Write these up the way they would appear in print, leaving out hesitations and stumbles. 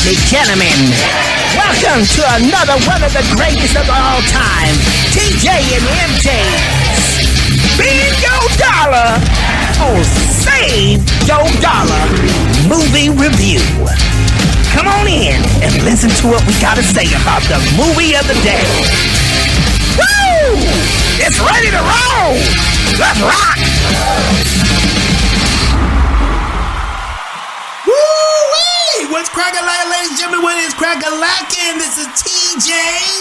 and gentlemen, welcome to another one of the greatest of all time, TJ and MJ. Spin your dollar or save your dollar movie review. Come on in and listen to what we gotta say about the movie of the day. Woo! It's ready to roll! Let's rock! Woo-wee! What's crackalackin', ladies and gentlemen? What is crackalackin'? This is TJ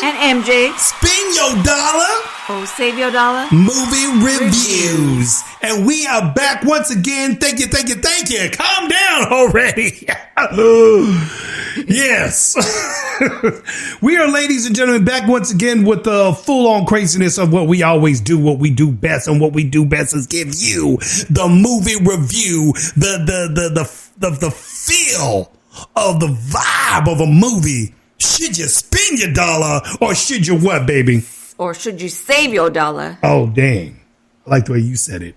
and MJ. Spin your dollar. Oh, save your dollar. Movie reviews. And we are back once again. Thank you. Calm down already. Yes. We are, ladies and gentlemen, back once again with the full-on craziness of what we always do, what we do best. And what we do best is give you the movie review, the feel of the vibe of a movie. Should you spend your dollar or should you what, baby? Or should you save your dollar? Oh, dang. I like the way you said it.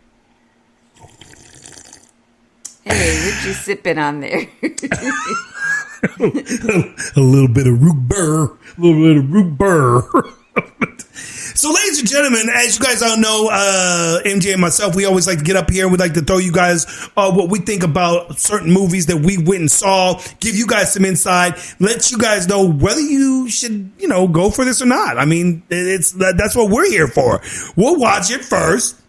Hey, what you sipping on there? A little bit of root burr. So, ladies and gentlemen, as you guys all know, MJ and myself, we always like to get up here and we like to throw you guys what we think about certain movies that we went and saw, give you guys some insight, let you guys know whether you should, go for this or not. I mean, that's what we're here for. We'll watch it first,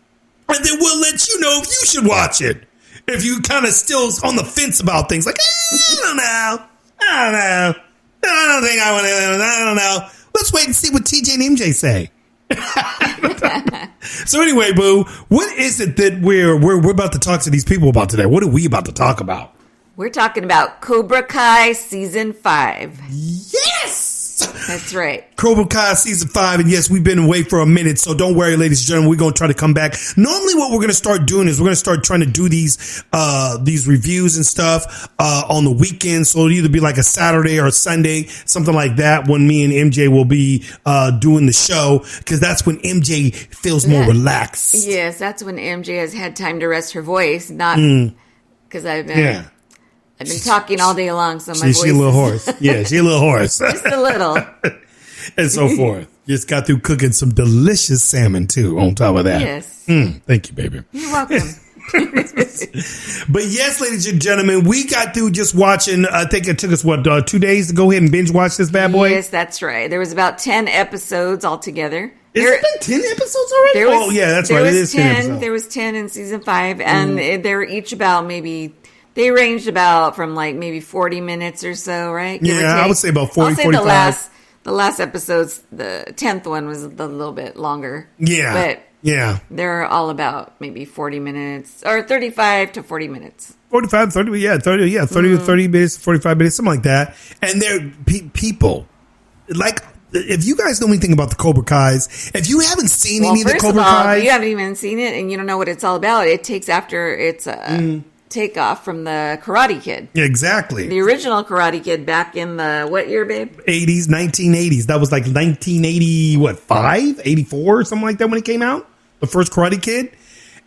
and then we'll let you know if you should watch it. If you kind of still on the fence about things, like, I don't know. I don't think I want to. I don't know. Let's wait and see what TJ and MJ say. So anyway, boo, what is it that we're about to talk to these people about today? What are we about to talk about? We're talking about Cobra Kai Season 5. Yes! That's right. Cobra Kai Season 5, and yes, we've been away for a minute, so don't worry, ladies and gentlemen, we're going to try to come back. Normally what we're going to start doing is we're going to start trying to do these reviews and stuff on the weekend, so it'll either be like a Saturday or a Sunday, something like that, when me and MJ will be doing the show, because that's when MJ feels more relaxed. Yes, that's when MJ has had time to rest her voice, not because I've been talking all day long, so my voice she's a little hoarse. Yeah, she's a little hoarse. Just a little. And so forth. Just got through cooking some delicious salmon, too, on top of that. Yes. Thank you, baby. You're welcome. But yes, ladies and gentlemen, we got through just watching, I think it took us, 2 days to go ahead and binge watch this bad boy? Yes, that's right. There was about 10 episodes altogether. Has it been 10 episodes already? That's right. It is 10 episodes. There was 10 in Season 5, and they were each about they ranged about from maybe 40 minutes or so, right? I would say about 40, 45. The last episodes, the 10th one was a little bit longer. Yeah. But they're all about maybe 40 minutes or 35 to 40 minutes. 45, 30, 30 minutes, 45 minutes, something like that. And they're people. Like, if you guys know anything about the Cobra Kais, if you haven't seen any of the Cobra Kais. If you haven't even seen it and you don't know what it's all about, it takes after it's takeoff from the Karate Kid. Exactly. The original Karate Kid back in the, what year, babe? 1980s. That was like 1980, 84 or something like that when it came out? The first Karate Kid?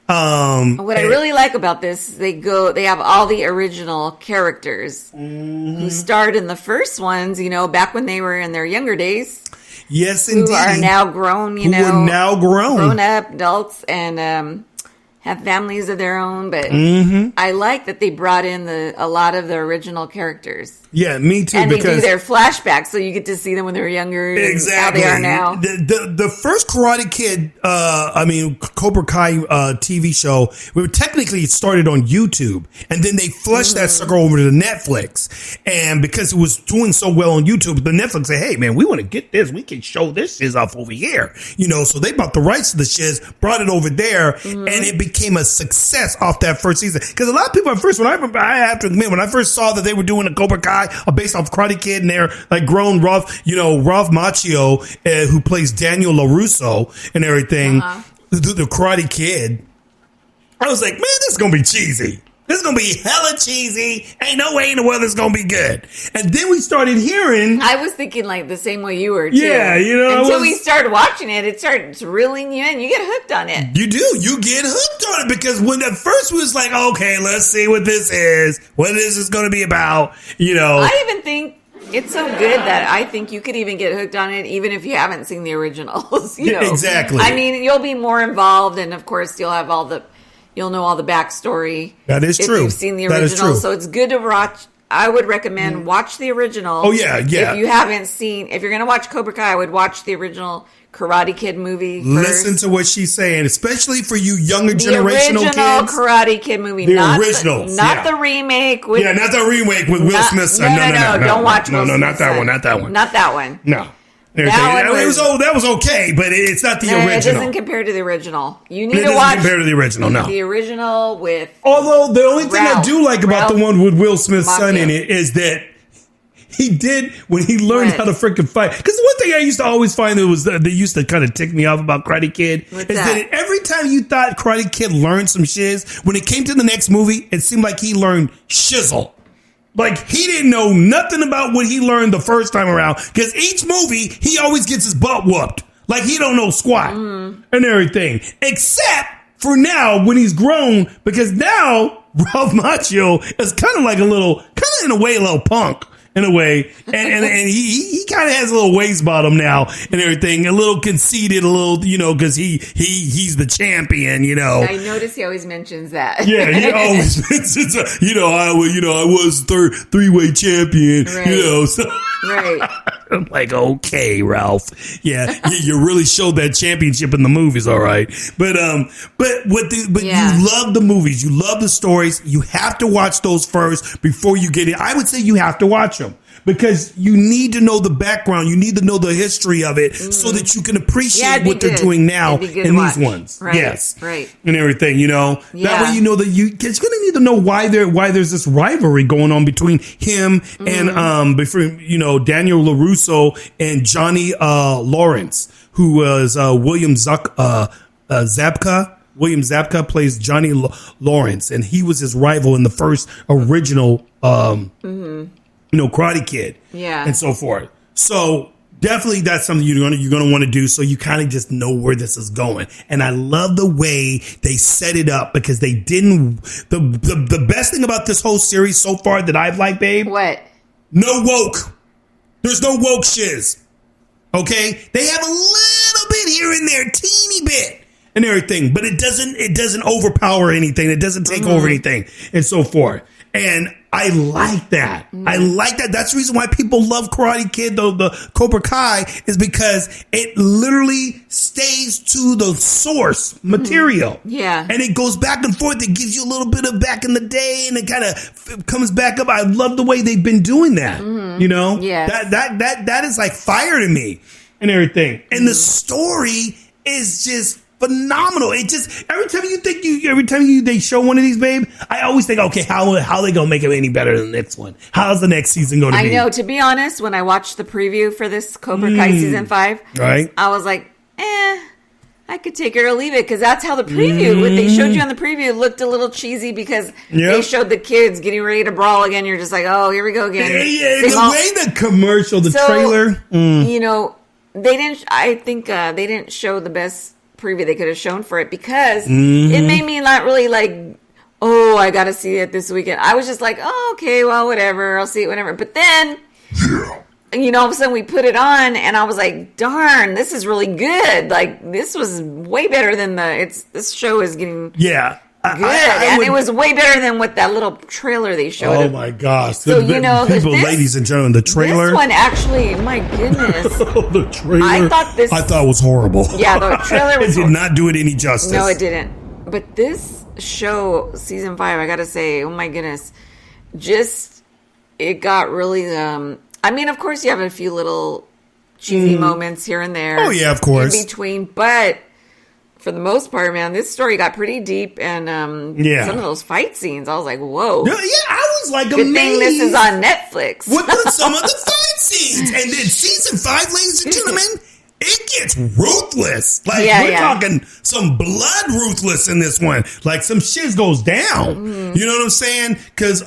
What I really like about this, they have all the original characters who starred in the first ones, back when they were in their younger days. Yes, indeed. Who are now grown, grown up adults and have families of their own, but I like that they brought in a lot of the original characters. Yeah, me too. And they do their flashbacks, so you get to see them when they were younger. Exactly. And how they are now. The first Karate Kid, Cobra Kai TV show, technically it started on YouTube, and then they flushed that sucker over to Netflix. And because it was doing so well on YouTube, the Netflix said, hey, man, we want to get this. We can show this shit off over here. So they bought the rights to the shiz, brought it over there, and it became a success off that first season. Because a lot of people at first, I have to admit, when I first saw that they were doing a Cobra Kai based off Karate Kid, and they're like grown Ralph Macchio, who plays Daniel LaRusso and everything, the Karate Kid, I was like, man, this is going to be cheesy. This is going to be hella cheesy. Ain't no way in the world it's going to be good. And then we started hearing. I was thinking like the same way you were, too. Yeah, Until we started watching it, it started reeling you in. You get hooked on it. You do. You get hooked on it because when at first we was like, okay, let's see what this is. What this is going to be about, I even think It's so good that I think you could even get hooked on it even if you haven't seen the originals. Exactly. I mean, you'll be more involved, and of course, you'll know all the backstory. That is true. If you've seen the original, so it's good to watch. I would recommend watch the original. Oh yeah. If you haven't seen, if you're going to watch Cobra Kai, I would watch the original Karate Kid movie first. Listen to what she's saying, especially for you younger generational kids. The original Karate Kid movie. The not original. Not the remake. With, not the remake with Will Smith. No, don't watch Will Smith. Not that one. Not that one. Not that one. No. That was okay, but it's not the original. It doesn't compare to the original. You need to It watch. doesn't compare to the original, no. The original with. Although the only thing I do like about the one with Will Smith's son in it is that he did when he learned how to freaking fight. Because the one thing I used to always find that used to kind of tick me off about Karate Kid that every time you thought Karate Kid learned some shiz, when it came to the next movie, it seemed like he learned shizzle. Like, he didn't know nothing about what he learned the first time around. Because each movie, he always gets his butt whooped. Like, he don't know squat and everything. Except for now, when he's grown. Because now, Ralph Macchio is kind of like in a way, a little punk. In a way, and he kind of has a little waist bottom now and everything, a little conceited, a little, because he's the champion, I notice he always mentions that. Yeah, he always mentions, I was three-way champion, right. So. Right. I'm like, okay, Ralph. Yeah, you really showed that championship in the movies, all right. But you love the movies, you love the stories. You have to watch those first before you get in. I would say you have to watch them because you need to know the background. You need to know the history of it so that you can appreciate what they're doing now in these ones. Right. Yes, right, and everything. That way you know that you're going to need to know why there's this rivalry going on between him and Daniel LaRusso and Johnny Lawrence, who was William Zabka. William Zabka plays Johnny Lawrence, and he was his rival in the first original, Karate Kid, and so forth. So definitely, that's something you're gonna want to do. So you kind of just know where this is going, and I love the way they set it up because they didn't. The best thing about this whole series so far that I've liked, babe, what? No woke. There's no woke shiz. Okay? They have a little bit here and there, teeny bit and everything, but it doesn't overpower anything. It doesn't take over anything and so forth. And I like that. I like that. That's the reason why people love Karate Kid, though, the Cobra Kai, is because it literally stays to the source material. Yeah. And it goes back and forth. It gives you a little bit of back in the day and it kind of comes back up. I love the way they've been doing that. Yeah. That is like fire to me and everything. And the story is just phenomenal. It just every time they show one of these, babe, I always think, okay, how they gonna make it any better than the next one? How's the next season going to be? I know. To be honest, when I watched the preview for this Cobra Kai season 5, right, I was like, I could take it or leave it because that's how the preview, what they showed you on the preview, looked a little cheesy because they showed the kids getting ready to brawl again. You're just like, oh, here we go again. Yeah, the way the commercial, the trailer, they didn't. I think they didn't show the best preview they could have shown for it because it made me not really like, oh, I gotta see it this weekend. I was just like, oh, okay, well, whatever, I'll see it whenever. But then all of a sudden we put it on and I was like, darn, this is really good. Like, this was way better than this show is getting good. And it was way better than what that little trailer they showed. Oh my gosh. So, ladies and gentlemen, the trailer. This one actually, my goodness. The trailer. I thought it was horrible. Yeah, the trailer was It did not do it any justice. No, it didn't. But this show, season 5, I gotta say, oh my goodness. It got really, of course you have a few little cheesy moments here and there. Oh yeah, of course. In between, but for the most part, man, this story got pretty deep, and some of those fight scenes, I was like, whoa. Yeah, I was like good amazed. Thing this is on Netflix. With some of the fight scenes. And then season 5, ladies and gentlemen, it gets ruthless. Like, we're talking some blood ruthless in this one. Like, some shit goes down. You know what I'm saying? Because,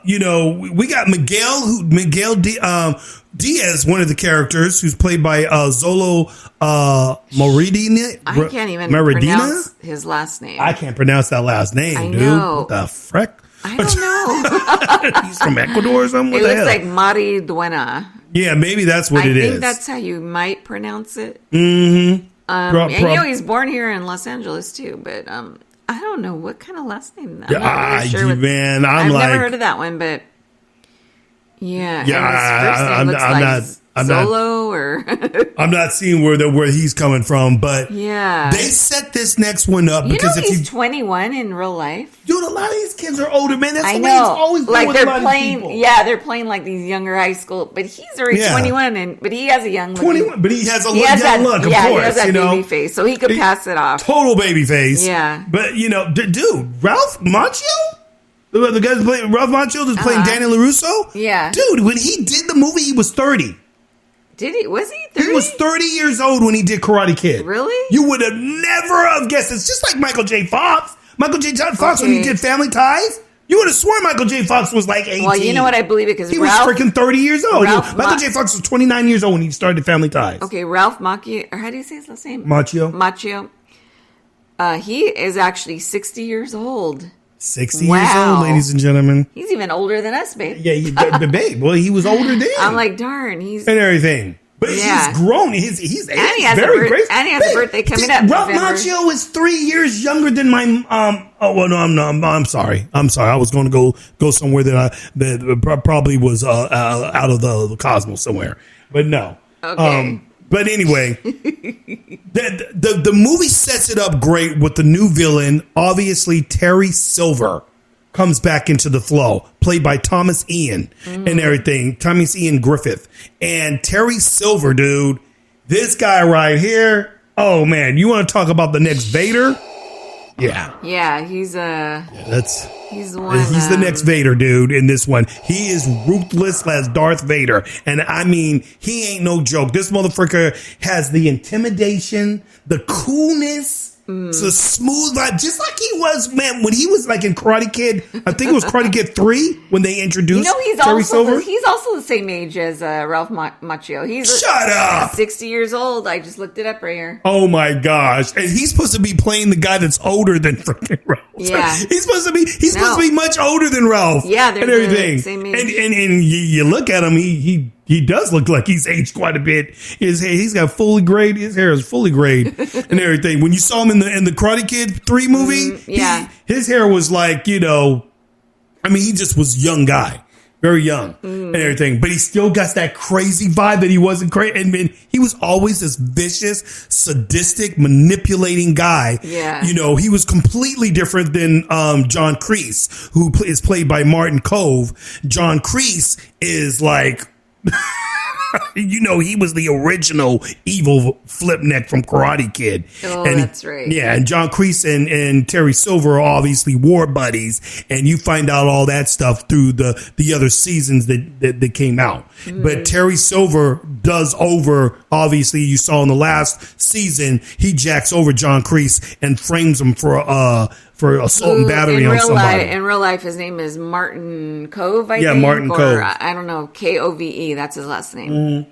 we got Miguel Diaz, one of the characters, who's played by Zolo Maridina. I can't even pronounce his last name. I can't pronounce that last name, dude. Know. What the frick? I don't know. He's from Ecuador or something? What It the looks hell? like Mariduena. Yeah, maybe that's what it is. I think that's how you might pronounce it. Mm-hmm. And you know he's born here in Los Angeles too, but I don't know what kind of last name. I'm not really sure man, I've never heard of that one, but yeah. Yeah, I'm Solo or I'm not seeing where he's coming from, but yeah, they set this next one up because if he's 21 in real life. Dude, a lot of these kids are older, man. That's I the know. way it's always been like with they're a lot playing. of people. Yeah, they're playing like these younger high school, but he's already 21, but he has a young 21, but he has a young look, of course. He has that baby face, so he could pass it off. Total baby face. Yeah, but dude, Ralph Macchio. The guy playing Ralph Macchio that's playing Danny LaRusso? Yeah. Dude, when he did the movie, he was 30. Did he? Was he 30? He was 30 years old when he did Karate Kid. Really? You would have never have guessed. It's just like Michael J. Fox. Michael J. Fox, when he did Family Ties, you would have sworn Michael J. Fox was like 18. Well, you know what? I believe it because he was freaking 30 years old. Michael J. Fox was 29 years old when he started Family Ties. Okay, Ralph Macchio, or how do you say his last name? Macchio. He is actually 60 years old. 60 years old, ladies and gentlemen. He's even older than us, babe. Yeah, babe. Well, he was older then. I'm like, darn, he's and everything. But he's grown. He's and he has very great. And he has a birthday coming up. Ralph Macchio is 3 years younger than my Oh well, no, I'm sorry. I was going to go somewhere that probably was out of the cosmos somewhere, but no. Okay. But anyway, the movie sets it up great with the new villain. Obviously, Terry Silver comes back into the flow, played by Thomas Ian and everything. Thomas Ian Griffith. And Terry Silver, dude, this guy right here. Oh, man, you want to talk about the next Vader? Yeah. Yeah, he's he's the one. He's the next Vader, dude, in this one. He is ruthless as Darth Vader. And I mean, he ain't no joke. This motherfucker has the intimidation, the coolness, the smooth vibe, just like he was, man, when he was like in Karate Kid. I think it was Karate Kid 3 when they introduced Terry Silver. He's also the same age as Ralph Macchio. Shut up! 60 years old. I just looked it up right here. Oh my gosh. And he's supposed to be playing the guy that's older than freaking Ralph. Yeah. He's supposed to be much older than Ralph. Yeah, they're and everything. The same age. And you look at him, he does look like he's aged quite a bit. He's got fully grayed. His hair is fully grayed and everything. When you saw him in the Karate Kid 3 movie, his hair was like, he just was a young guy. Very young and everything, but he still got that crazy vibe that he wasn't crazy. And he was always this vicious, sadistic, manipulating guy. Yeah. He was completely different than John Kreese, who is played by Martin Cove. John Kreese is like, he was the original evil flipneck from Karate Kid. Oh, and that's right. Yeah, and John Kreese and Terry Silver are obviously war buddies, and you find out all that stuff through the other seasons that came out. But Terry Silver does over, obviously, you saw in the last season, he jacks over John Kreese and frames him for assault and battery on somebody. In real life, his name is Martin Cove, I think. Yeah, Martin Cove. I don't know, Kove. That's his last name.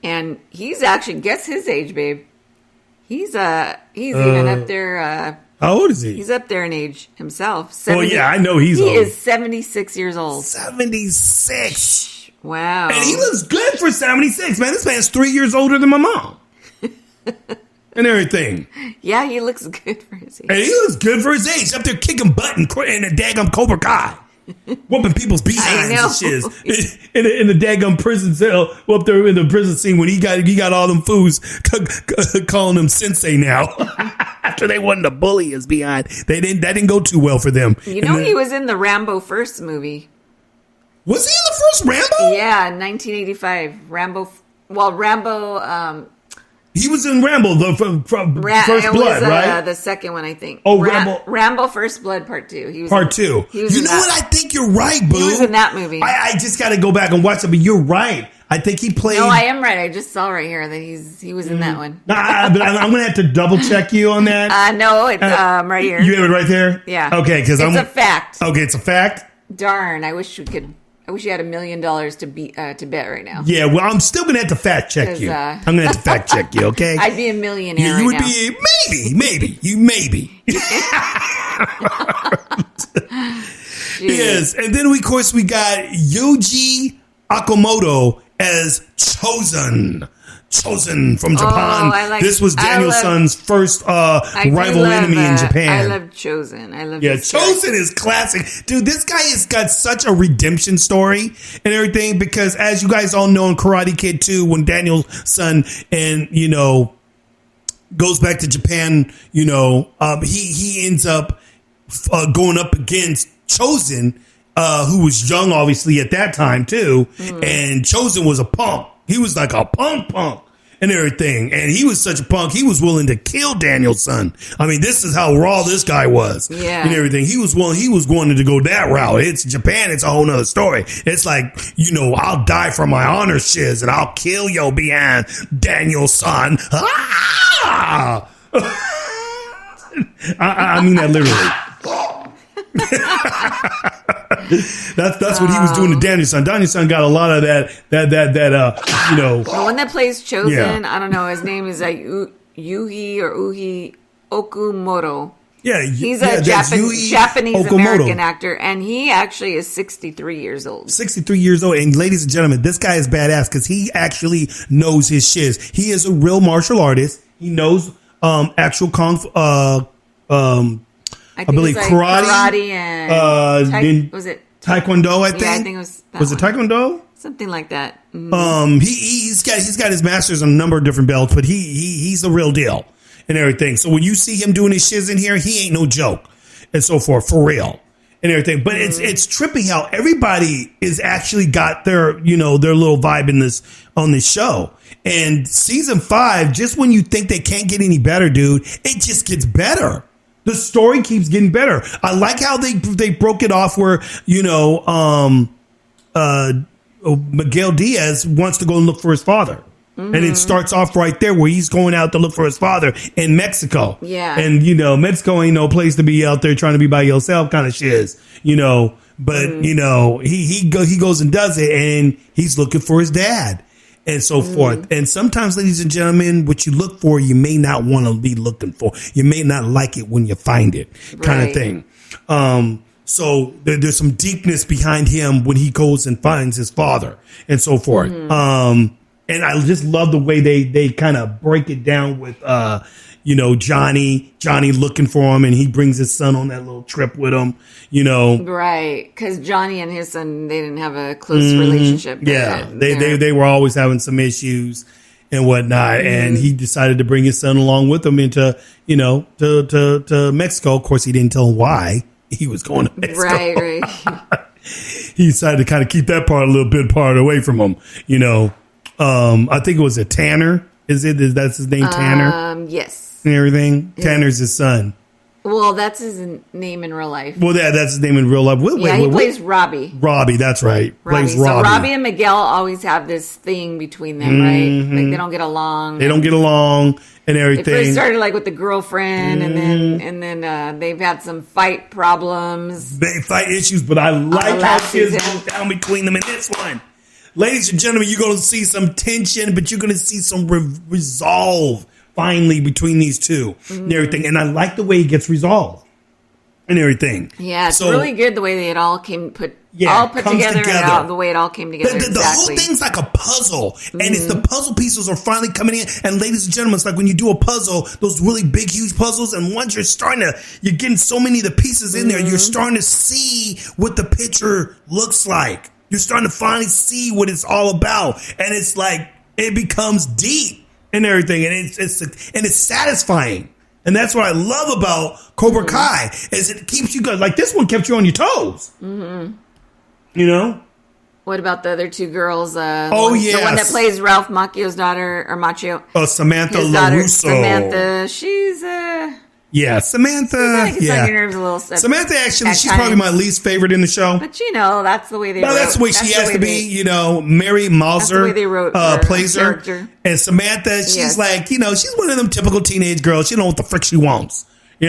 And he's actually, guess his age, babe. He's even up there. How old is he? He's up there in age himself. 70, oh, yeah, I know he's old. He is 76 years old. 76. Wow. And he looks good for 76, man. This man's 3 years older than my mom. And everything. Yeah, he looks good for his age. And he looks good for his age. Up there kicking butt in a daggum Cobra Kai. Whooping people's behinds and shit. In the daggum prison cell, up there in the prison scene when he got all them fools calling him sensei now. After they wanted to bully his behind. That didn't go too well for them. He was in the Rambo first movie. Was he in the first Rambo? Yeah, 1985. Rambo. He was in Rambo, from First Blood, right? The second one, I think. Oh, Rambo. Rambo First Blood Part 2. He was Part 2. You know what? I think you're right, boo. He was in that movie. I just got to go back and watch it, but you're right. I think he played... No, I am right. I just saw right here that he was in that one. Nah, but I'm going to have to double check you on that. No, it's right here. You have it right there? Yeah. Okay, because it's a fact. Okay, it's a fact? Darn, I wish you had $1 million to bet right now. Yeah, well, I'm still going to have to fact check you. I'm going to have to fact check you, okay? I'd be a millionaire you right now. You would be, maybe. Yes. And then, of course, we got Yuji Okamoto as Chosen. Chosen from Japan. This was Daniel-san's first rival enemy in Japan. I love Chosen. Chosen is classic. Dude, this guy has got such a redemption story and everything because as you guys all know in Karate Kid 2, when Daniel-san and, goes back to Japan, he ends up going up against Chosen, who was young, obviously, at that time, too. And Chosen was a punk. He was like a punk and everything. And he was such a punk, he was willing to kill Daniel-san. I mean, this is how raw this guy was. Yeah. And everything. He was wanting to go that route. It's Japan, it's a whole nother story. It's like, I'll die for my honor shiz and I'll kill yo behind Daniel-san. Ah! I mean that literally. That's what he was doing to Daniel-san. Daniel-san got a lot of that. The one that plays Chosen, Yeah. I don't know. His name is like Uhi Okumoto. Yeah, he's a a Japanese American actor, and he actually is 63 years old. 63 years old, and ladies and gentlemen, this guy is badass because he actually knows his shiz. He is a real martial artist. He knows actual kung fu. I believe like karate and was it Taekwondo? I think. Yeah, I think it was. Was it Taekwondo? Something like that. He's got his masters on a number of different belts, but he's the real deal and everything. So when you see him doing his shiz in here, he ain't no joke and so forth, for real and everything. But it's trippy how everybody is actually got their their little vibe on this show. And season 5, just when you think they can't get any better, dude, it just gets better. The story keeps getting better. I like how they broke it off where, Miguel Diaz wants to go and look for his father. Mm-hmm. And it starts off right there where he's going out to look for his father in Mexico. Yeah. And, Mexico ain't no place to be out there trying to be by yourself kind of shiz, But, he goes and does it and he's looking for his dad. And so forth. And sometimes, ladies and gentlemen, what you look for, you may not want to be looking for. You may not like it when you find it, kind of thing. So there's some deepness behind him when he goes and finds his father and so forth. And I just love the way they kind of break it down with, Johnny looking for him and he brings his son on that little trip with him, Right. Because Johnny and his son, they didn't have a close relationship. Yeah. They were always having some issues and whatnot. And he decided to bring his son along with him into, to Mexico. Of course, he didn't tell him why he was going to Mexico. Right. He decided to kind of keep that part away from him, I think it was a Tanner. That's his name, Tanner? Yes. And everything. Yeah. Tanner's his son. Well, that's his name in real life. Well, that's his name in real life. He plays Robbie. Robbie, that's right. Plays Robbie. Robbie. So Robbie and Miguel always have this thing between them, right? Like they don't get along. They don't get along and everything. It first started like with the girlfriend, and then they've had some fight problems. They fight issues, but I like how shit goes down between them in this one. Ladies and gentlemen, you're going to see some tension, but you're going to see some resolve finally between these two and everything. And I like the way it gets resolved and everything. Yeah, it's really good the way they all put together. And the way it all came together. The whole thing's like a puzzle. And it's the puzzle pieces are finally coming in. And ladies and gentlemen, it's like when you do a puzzle, those really big, huge puzzles. And once you're getting so many of the pieces in there, you're starting to see what the picture looks like. You're starting to finally see what it's all about. And it's like, it becomes deep and everything. And it's satisfying. And that's what I love about Cobra Kai is it keeps you good. Like this one kept you on your toes. What about the other two girls? The one that plays Ralph Macchio's daughter, or Macchio. Oh, Samantha his LaRusso. Daughter, Samantha, she's Samantha. Samantha, actually, she's probably my least favorite in the show. But that's the way they. That's the way she has to be. Mary Mauser plays her, and Samantha, she's like, she's one of them typical teenage girls. She don't know what the frick she wants. I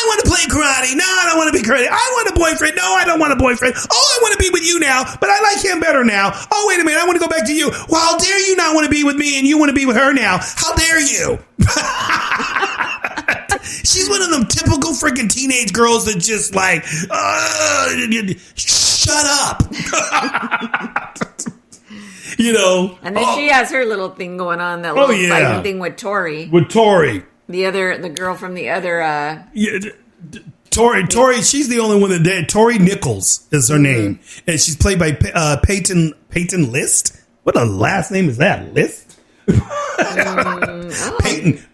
want to play karate. No, I don't want to be karate. I want a boyfriend. No, I don't want a boyfriend. Oh, I want to be with you now, but I like him better now. Oh, wait a minute. I want to go back to you. Well, how dare you not want to be with me and you want to be with her now? How dare you? She's one of them typical freaking teenage girls that just like, shut up. You know. And then she has her little thing going on, that little fighting thing with Tori. With Tori. The girl from the other... Tori, she's the only one that did. Tori Nichols is her name. And she's played by Peyton List. What a last name is that? List?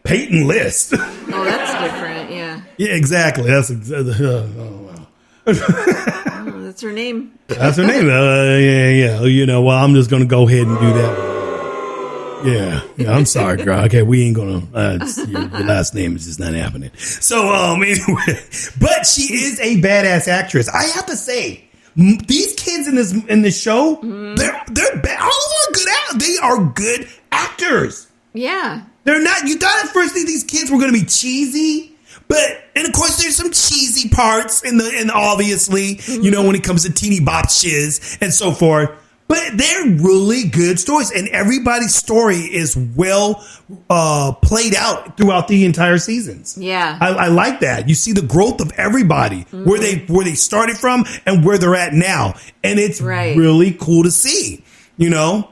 Peyton List. Oh, that's different, yeah. Yeah, exactly. That's that's her name. That's her name. Yeah. You know, well, I'm just going to go ahead and do that. Yeah, I'm sorry, girl. Okay, we ain't gonna. Your last name is just not happening. So, anyway, but she is a badass actress. I have to say, these kids in this show, they're bad. All of them are good. They are good actors. Yeah, they're not. You thought at first these kids were going to be cheesy, and of course there's some cheesy parts in obviously, you know, when it comes to teeny bop shiz and so forth. But they're really good stories, and everybody's story is well played out throughout the entire seasons. Yeah, I like that. You see the growth of everybody, where they started from and where they're at now, and it's really cool to see. You know,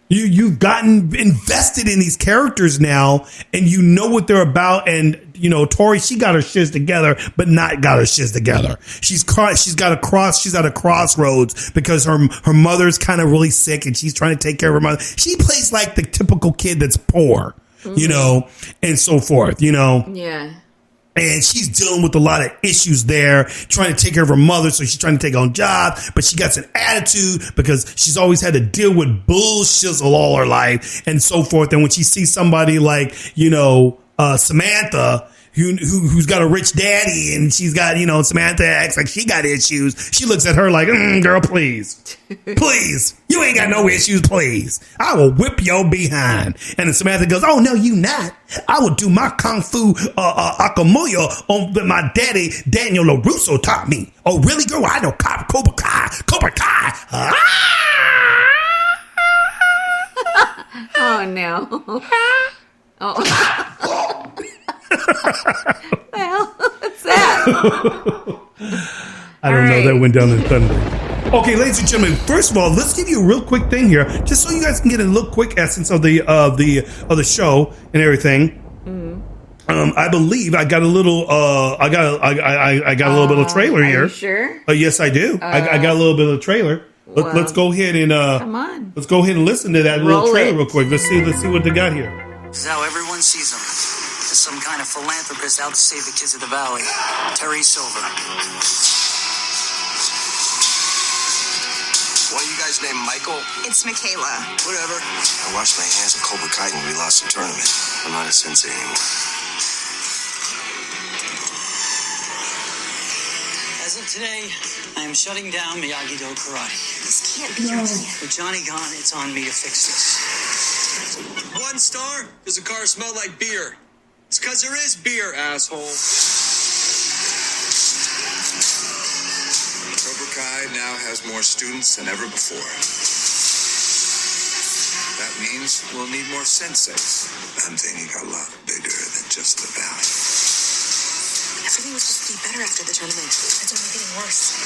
you've gotten invested in these characters now, and you know what they're about. And you know, Tori, she got her shiz together, but not got her shiz together. She's at a crossroads because her mother's kind of really sick, and she's trying to take care of her mother. She plays like the typical kid that's poor, you know, and so forth. You know, yeah. And she's dealing with a lot of issues there, trying to take care of her mother. So she's trying to take on jobs, but she got an attitude because she's always had to deal with bullshit all her life and so forth. And when she sees somebody like, you know, Samantha, who's got a rich daddy, and she's got, you know, Samantha acts like she got issues. She looks at her like, girl, please, you ain't got no issues, please. I will whip your behind. And then Samantha goes, oh, no, you not. I will do my Kung Fu Akamuyo on that my daddy, Daniel LaRusso, taught me. Oh, really, girl? I know Cobra Kai. Oh, no. Oh. Well, what's that? I don't know. That went down in thunder. Okay, ladies and gentlemen. First of all, let's give you a real quick thing here, just so you guys can get a little quick essence of the show and everything. I believe I got a little. I got a little bit of trailer here. Are you sure? Yes, I do. I got a little bit of trailer. Let's go ahead and come on. Let's go ahead and listen to that little trailer real quick. Let's see what they got here. This is how everyone sees him. As some kind of philanthropist out to save the kids of the valley. Terry Silver. Why you guys named Michael? It's Michaela. Whatever. I washed my hands of Cobra Kai when we lost the tournament. I'm not a sensei anymore. As of today, I am shutting down Miyagi-Do Karate. This can't be your plan. With Johnny gone, it's on me to fix this. 1 star? Does the car smell like beer? It's because there is beer, asshole. Cobra Kai now has more students than ever before. That means we'll need more senseis. I'm thinking a lot bigger than just the valley. Everything was supposed to be better after the tournament. It's only getting worse.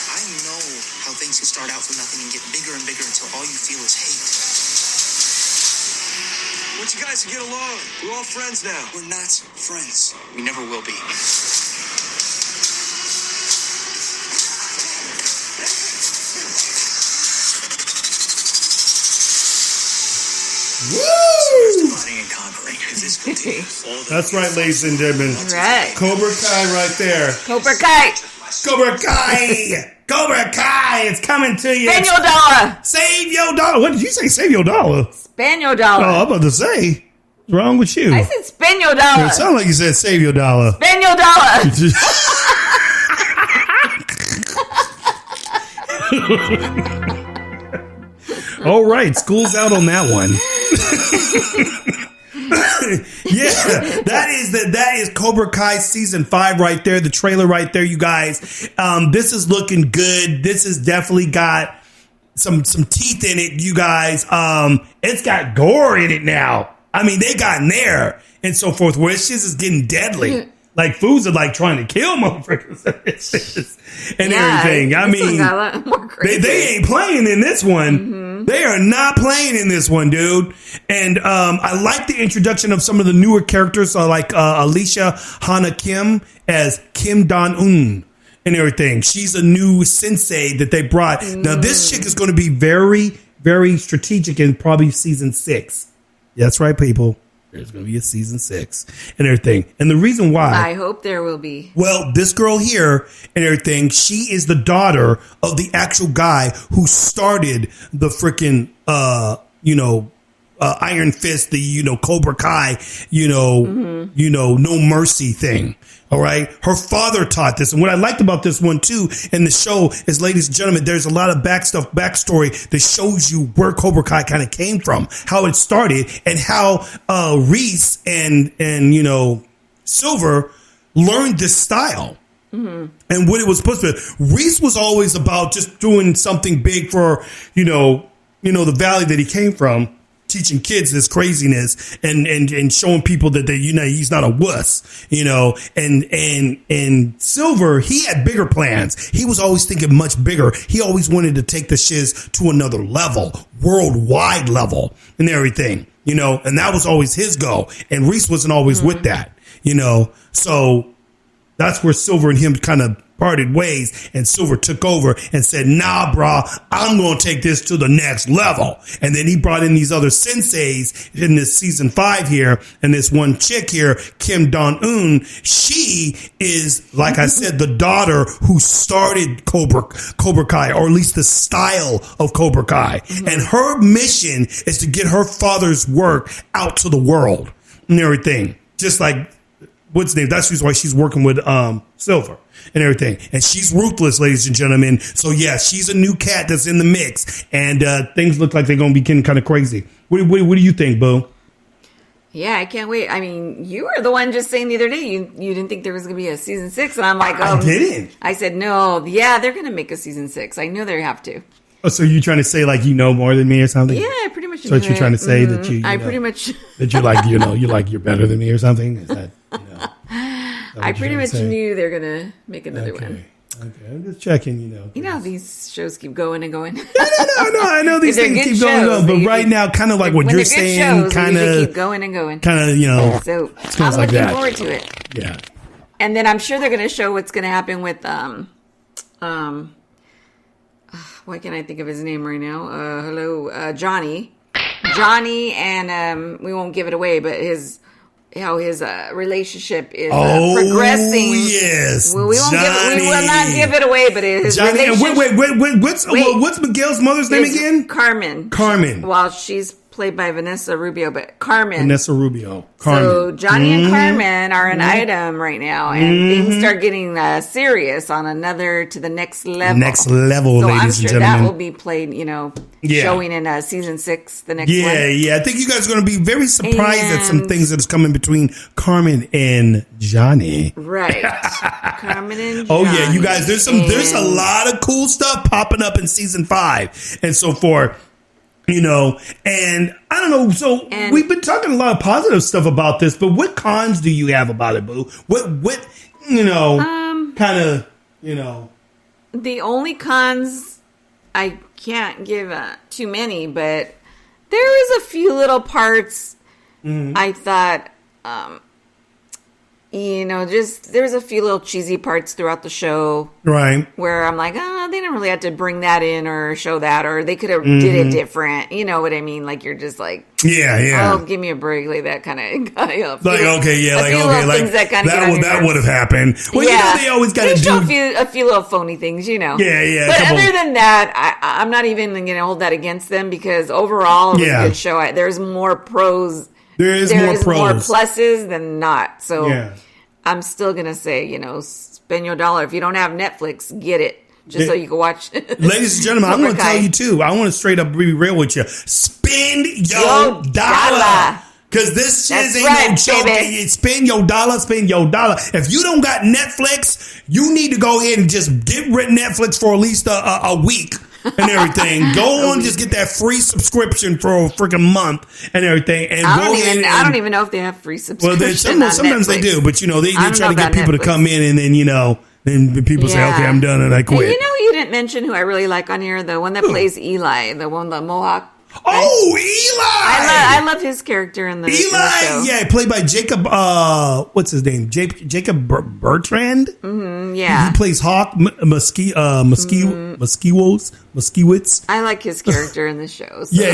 I know how things can start out from nothing and get bigger and bigger until all you feel is hate. Want you guys to get along. We're all friends now. We're not friends. We never will be. Woo! Dividing and conquering. If this continues, That's right, ladies and gentlemen. Right. Cobra Kai right there. Cobra Kai. Cobra Kai. Cobra Kai. It's coming to you. Spend your dollar. Save your dollar. What did you say? Save your dollar. Spend your dollar. Oh, I'm about to say. What's wrong with you? I said spend your dollar. It sounded like you said save your dollar. Spend your dollar. All right, school's out on that one. Yeah, that is Cobra Kai season 5 right there. The trailer right there, you guys. This is looking good. This has definitely got some teeth in it, you guys. It's got gore in it now. I mean, they got in there and so forth where shit is getting deadly. Like foods are like trying to kill motherfuckers and everything. I mean, they ain't playing in this one. Mm-hmm. They are not playing in this one, dude. And I like the introduction of some of the newer characters, like Alicia Hana Kim as Kim Don-un and everything. She's a new sensei that they brought. Now, this chick is going to be very, very strategic in probably season 6. That's right, people. There's going to be a season 6 and everything. And the reason why. I hope there will be. Well, this girl here and everything, she is the daughter of the actual guy who started the freaking, Iron Fist, the, Cobra Kai, No Mercy thing. All right. Her father taught this. And what I liked about this one, too, in the show is, ladies and gentlemen, there's a lot of backstory that shows you where Cobra Kai kind of came from, how it started, and how Reese and Silver learned this style. Mm-hmm. And what it was supposed to be. Reese was always about just doing something big for, the valley that he came from. Teaching kids this craziness and showing people that he's not a wuss, and Silver, he had bigger plans. He was always thinking much bigger. He always wanted to take the shiz to another level, worldwide level and everything, and that was always his goal. And Reese wasn't always with that, so that's where Silver and him kind of parted ways, and Silver took over and said, nah, bro, I'm going to take this to the next level. And then he brought in these other senseis in this season 5 here, and this one chick here, Kim Don-un, she is, like I said, the daughter who started Cobra Kai, or at least the style of Cobra Kai. Mm-hmm. And her mission is to get her father's work out to the world and everything. Just like, what's the name? That's why she's working with Silver and everything. And she's ruthless, ladies and gentlemen. So, yeah, she's a new cat that's in the mix. And things look like they're going to be getting kind of crazy. What do you think, Boo? Yeah, I can't wait. I mean, you were the one just saying the other day you didn't think there was going to be a season 6. And I'm like, oh. I didn't. I said, no. Yeah, they're going to make a season 6. I know they have to. Oh, so you're trying to say like more than me or something? Yeah, pretty much. So what you're trying to say that you I pretty much that you're like you're better than me or something? Is that I pretty much knew they're gonna make another one. Okay, I'm just checking. You know how these shows keep going and going. No. I know these things keep going on, but right now, kind of like what you're saying, kind of keep going and going. Kind of So I'm looking forward to it. Yeah. And then I'm sure they're gonna show what's gonna happen with why can't I think of his name right now? Johnny, and we won't give it away, but his relationship is progressing. Yes, we will not give it away, but his Johnny. Relationship. What's Miguel's mother's name again? Carmen. Well, she's played by Vanessa Rubio, but Carmen. Vanessa Rubio. So Johnny and Carmen are an item right now, and things start getting serious on to the next level. Next level, so ladies I'm sure and gentlemen. that will be played, showing in season 6, the next one. Yeah. I think you guys are going to be very surprised at some things that is coming between Carmen and Johnny. Right. Carmen and Johnny. Oh yeah, you guys, there's a lot of cool stuff popping up in season 5 and so forth. And I don't know. So we've been talking a lot of positive stuff about this, but what cons do you have about it, Boo? What kind of. The only cons, I can't give too many, but there is a few little parts I thought, there's a few little cheesy parts throughout the show. Right. Where I'm like, they didn't really have to bring that in or show that, or they could have did it different. You know what I mean? Like, you're just like, yeah. Oh, give me a break. Like, that kind of, that would have happened. Well, they always got to do a few little phony things, Yeah. But other than that, I'm not even going to hold that against them, because overall, it was a good show. There's more pros. There's more pluses than not. So I'm still going to say, spend your dollar. If you don't have Netflix, get it. Just so you can watch. Ladies and gentlemen, I'm going to tell you too. I want to straight up be real with you. Spend your dollar. Because this shit ain't no joke. Baby. Spend your dollar. If you don't got Netflix, you need to go ahead and just get rid of Netflix for at least a week. and everything. Go on, just get that free subscription for a freaking month and everything. And I don't even know if they have free subscription. Well, sometimes they do, but they try to get people to come in, and then then people say, "Okay, I'm done," and I quit. And you didn't mention who I really like on here, the one that plays Eli, the Mohawk. Oh, Eli! I love his character in the Eli, in the show. yeah, played by Jacob. What's his name? Jacob Bertrand. Mm-hmm, yeah, he plays Hawk Moskiewicz. I like his character in the show. So. Yeah,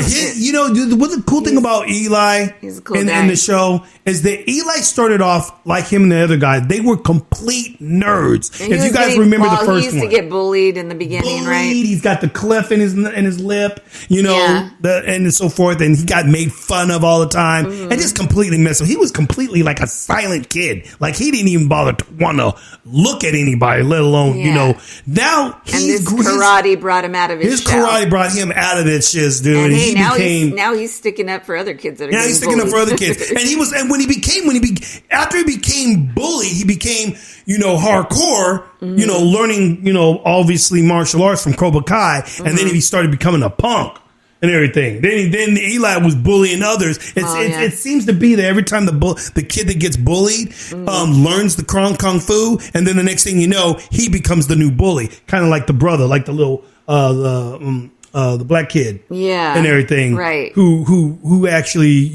what's the cool thing about Eli he's a cool in guy. the show is that Eli started off like him and the other guy. They were complete nerds. And if you guys remember the first one. He used to get bullied in the beginning, right? He's got the cleft in his lip, and so forth, and he got made fun of all the time, and just completely messed up. He was completely like a silent kid. Like he didn't even bother to want to look at anybody, let alone Now karate brought him out of his shell. Karate brought him out of that shit, dude. And he now he's sticking up for other kids that are he's sticking up for other kids. After he became bully, he became hardcore. Learning obviously martial arts from Cobra Kai, and then he started becoming a punk and everything. Then Eli was bullying others. It seems to be that every time the kid that gets bullied learns the kung fu, and then the next thing you know, he becomes the new bully, kind of like the brother, like the little the black kid, and everything, right? Who actually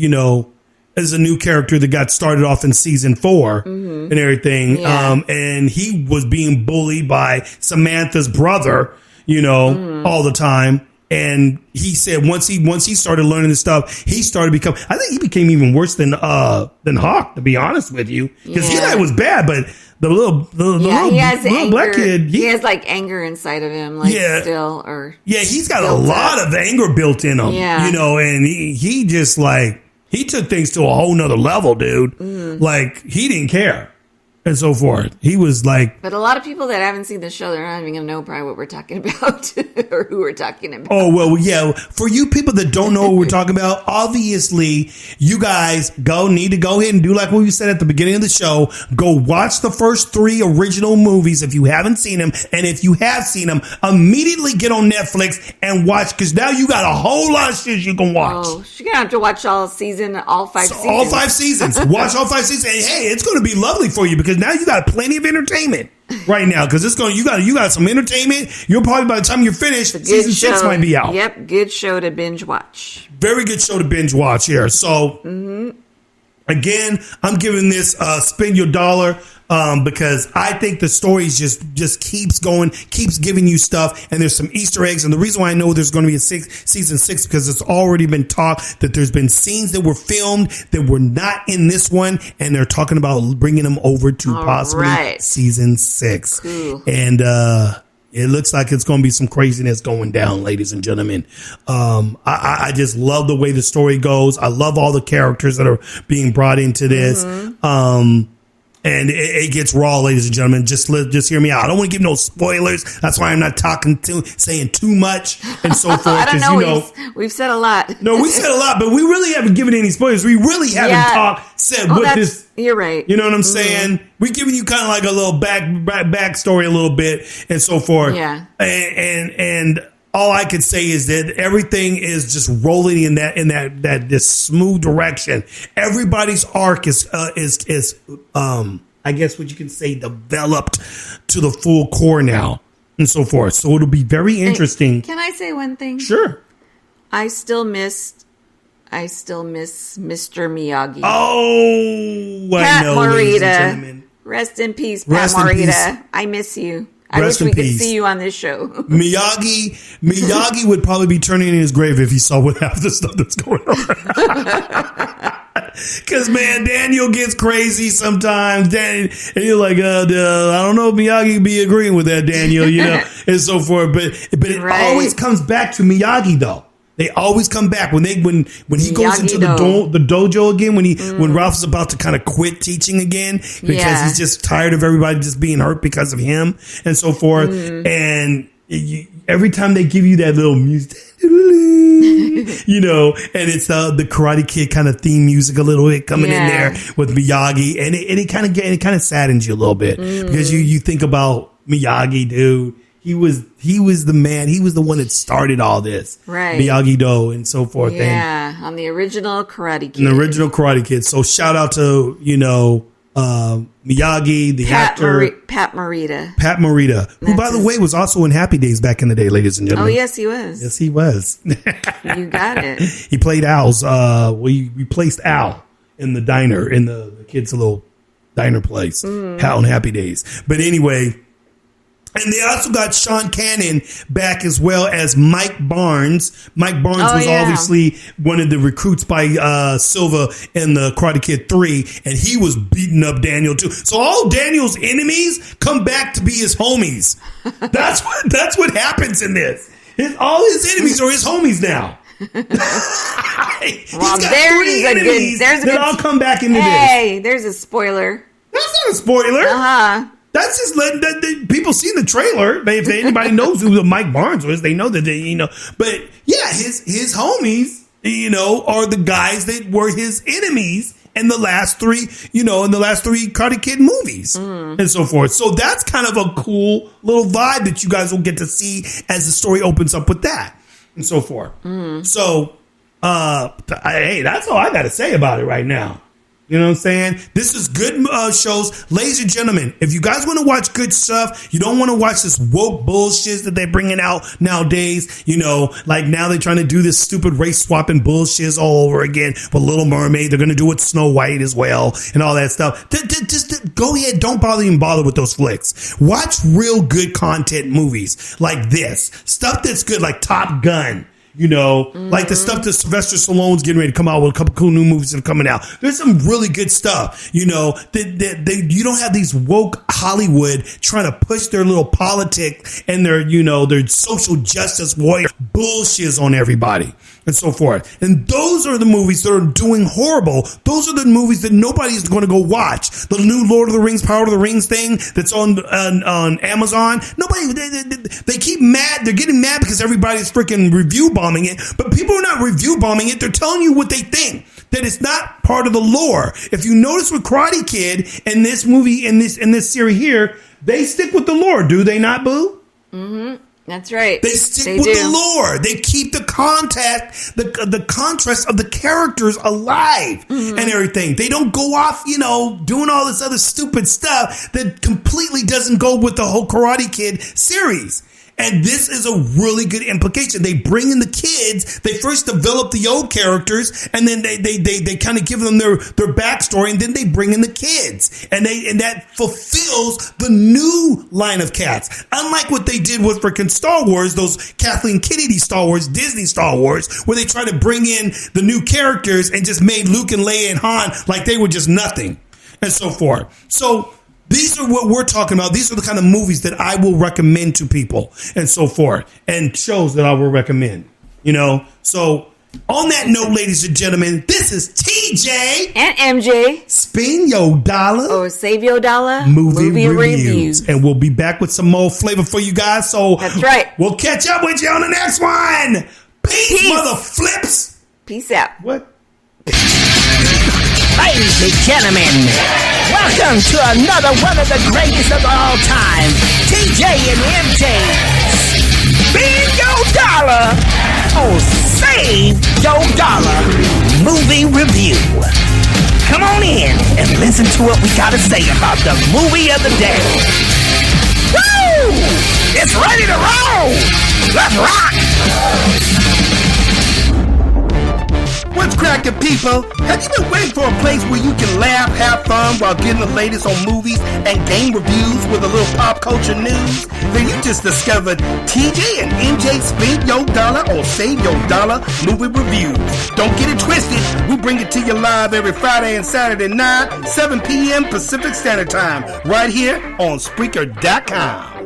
is a new character that got started off in season 4 and everything, and he was being bullied by Samantha's brother, all the time. And he said once he started learning this stuff, he started becoming. I think he became even worse than Hawk, to be honest with you, because Eli was bad, but the little black kid, he has like anger inside of him, he's got a lot of anger built in him, and he just he took things to a whole nother level, dude. Like he didn't care. And so forth. He was like... But a lot of people that haven't seen the show, they're not even going to know probably what we're talking about or who we're talking about. Oh, well, yeah. For you people that don't know what we're talking about, obviously, you guys need to go ahead and do like what we said at the beginning of the show. Go watch the first 3 original movies if you haven't seen them. And if you have seen them, immediately get on Netflix and watch, because now you got a whole lot of shit you can watch. Oh, you're going to have to watch all 5 seasons. All 5 seasons. Watch all 5 seasons. And hey, it's going to be lovely for you, because now you got plenty of entertainment right now, because you got some entertainment. You'll probably, by the time you're finished, season 6 might be out. Yep, good show to binge watch. Very good show to binge watch here. So again, I'm giving this spend your dollar because I think the story just keeps going, keeps giving you stuff, and there's some Easter eggs. And the reason why I know there's going to be a season 6 because it's already been talked that there's been scenes that were filmed that were not in this one, and they're talking about bringing them over to possibly season 6. Cool. And it looks like it's going to be some craziness going down, ladies and gentlemen. I just love the way the story goes. I love all the characters that are being brought into this. And it gets raw, ladies and gentlemen. Just hear me out. I don't want to give no spoilers. That's why I'm not saying too much and so forth. I don't know. We've said a lot. No, we said a lot, but we really haven't given any spoilers. We really haven't said what this. You're right. You know what I'm saying? We're giving you kind of like a little backstory a little bit and so forth. Yeah. And all I can say is that everything is just rolling in this smooth direction. Everybody's arc is I guess what you can say developed to the full core now and so forth. So it'll be very interesting. Can I say one thing? Sure. I still miss Mr. Miyagi. Oh, Pat I know, Morita. ladies and gentlemen. Rest in peace, Pat Morita. I miss you. I wish we could see you on this show. Miyagi would probably be turning in his grave if he saw what half the stuff that's going on. Because, man, Daniel gets crazy sometimes. And you're like, I don't know if Miyagi be agreeing with that, Daniel, and so forth. But it always comes back to Miyagi, though. They always come back when he goes into the dojo again, when Ralph is about to kind of quit teaching again because he's just tired of everybody just being hurt because of him and so forth. And every time they give you that little music, and it's the Karate Kid kind of theme music a little bit coming in there with Miyagi, and it kind of saddens you a little bit because you think about Miyagi, dude. He was the man. He was the one that started all this. Right. Miyagi-Do and so forth. Yeah, on the original Karate Kid. The original Karate Kid. So shout out to, Miyagi, the actor. Pat Morita. Pat Morita, who, by the way, was also in Happy Days back in the day, ladies and Oh, gentlemen. yes, he was. Yes, he was. You got it. He played Al's. We replaced Al in the diner, in the kids' little diner place. Al and Happy Days. But anyway, and they also got Sean Cannon back as well as Mike Barnes. Mike Barnes was obviously one of the recruits by Silva in the Karate Kid 3, and he was beating up Daniel too. So all Daniel's enemies come back to be his homies. That's what happens in this. All his enemies are his homies now. Well, there's a good. All come back into this. Hey, there's a spoiler. That's not a spoiler. That's just letting people see the trailer. If anybody knows who Mike Barnes was, they know that But yeah, his homies, are the guys that were his enemies in the last three Karate Kid movies and so forth. So that's kind of a cool little vibe that you guys will get to see as the story opens up with that and so forth. So, hey, that's all I got to say about it right now. You know what I'm saying? This is good shows. Ladies and gentlemen, if you guys want to watch good stuff, you don't want to watch this woke bullshit that they're bringing out nowadays. Like now they're trying to do this stupid race swapping bullshit all over again with Little Mermaid. They're going to do it with Snow White as well and all that stuff. Just go ahead. Don't bother with those flicks. Watch real good content movies like this. Stuff that's good, like Top Gun. Like the stuff that Sylvester Stallone's getting ready to come out with, a couple cool new movies that are coming out. There's some really good stuff, you don't have these woke Hollywood trying to push their little politics and their social justice warrior bullshit on everybody and so forth. And those are the movies that are doing horrible. Those are the movies that nobody's going to go watch. The new Lord of the Rings, Power of the Rings thing that's on Amazon. Nobody, they keep mad. They're getting mad because everybody's freaking review bombing it. But people are not review bombing it. They're telling you what they think. That it's not part of the lore. If you notice with Karate Kid in this movie, in this series here, they stick with the lore, do they not, Boo? Mm-hmm. That's right. They stick with the lore. They keep the the contrast of the characters alive and everything. They don't go off, doing all this other stupid stuff that completely doesn't go with the whole Karate Kid series. And this is a really good implication. They bring in the kids. They first develop the old characters, and then they kind of give them their backstory, and then they bring in the kids, and that fulfills the new line of cats. Unlike what they did with freaking Star Wars, those Kathleen Kennedy Star Wars, Disney Star Wars, where they tried to bring in the new characters and just made Luke and Leia and Han like they were just nothing, and so forth. So these are what we're talking about. These are the kind of movies that I will recommend to people and so forth, and shows that I will recommend, So on that note, ladies and gentlemen, this is TJ and MJ. Spin your dollar. Or save your dollar. Movie reviews. And we'll be back with some more flavor for you guys. So that's right. We'll catch up with you on the next one. Peace. Mother flips. Peace out. What? Ladies and gentlemen, welcome to another one of the greatest of all time, TJ and MJ. Spin your dollar or save your dollar movie review. Come on in and listen to what we got to say about the movie of the day. Woo! It's ready to roll. Let's rock. What's cracking, people? Have you been waiting for a place where you can laugh, have fun while getting the latest on movies and game reviews with a little pop culture news? Then you just discovered TJ and MJ Spin Your Dollar or Save Your Dollar movie reviews. Don't get it twisted. We bring it to you live every Friday and Saturday night, 7 p.m. Pacific Standard Time, right here on Spreaker.com.